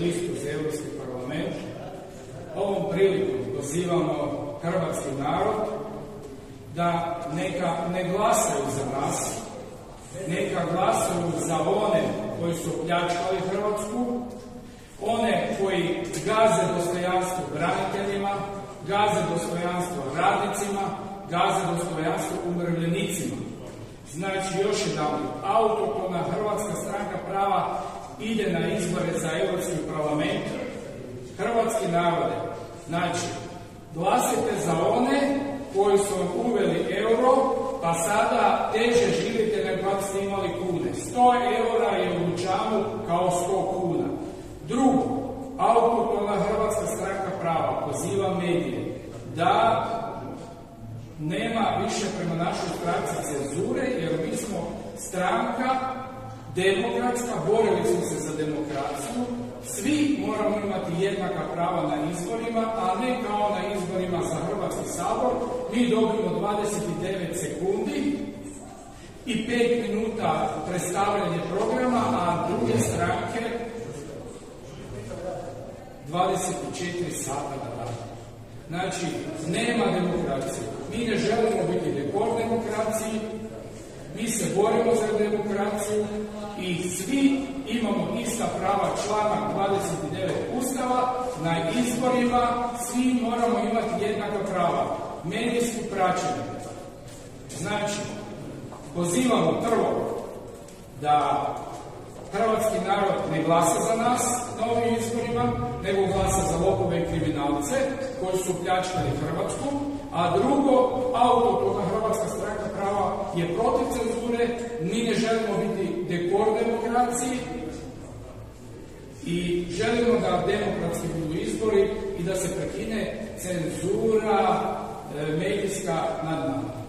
listu za Europski parlament. Ovom prilikom pozivamo hrvatski narod da neka ne glasaju za nas, neka glasuju za one koji su pljačkali Hrvatsku, one koji gaze dostojanstvo braniteljima, gaze dostojanstvo radnicima, gaze dostojanstvo umirovljenicima. Znači, još jedan, autohtona Hrvatska stranka prava ide na izbore za Europski parlament. Hrvatski narode, znači, glasite za one koji su uveli euro, pa sada teže živite nego kad ste imali kune. 100 eura je u dućanu kao 100 kuna. Drugo, autohtona Hrvatska stranka prava poziva medije da nema više prema našoj stranci cenzure, jer mi smo stranka demokratska, borili smo se za demokraciju, svi moramo imati jednaka prava na izborima, a ne kao na izborima za Hrvatski sabor. Mi dobimo 29 sekundi i 5 minuta predstavljanje programa, a druge stranke 24 sata na dan. Znači, nema demokracije. Mi ne želimo biti dekor demokraciji, mi se borimo za demokraciju i svi imamo ista prava, članak 29 Ustava, na izborima svi moramo imati jednaka prava. Medijski praćenje. Znači, pozivamo prvo da hrvatski narod ne glasa za nas na ovim izborima, nego glasa za lopove i kriminalce koji su pljačkali Hrvatsku, a drugo, autohtona Hrvatska stranka prava je protiv cenzure, mi ne želimo biti dekor demokraciji i želimo da demokratski budu izbori i da se prekine cenzura medijska nad nama.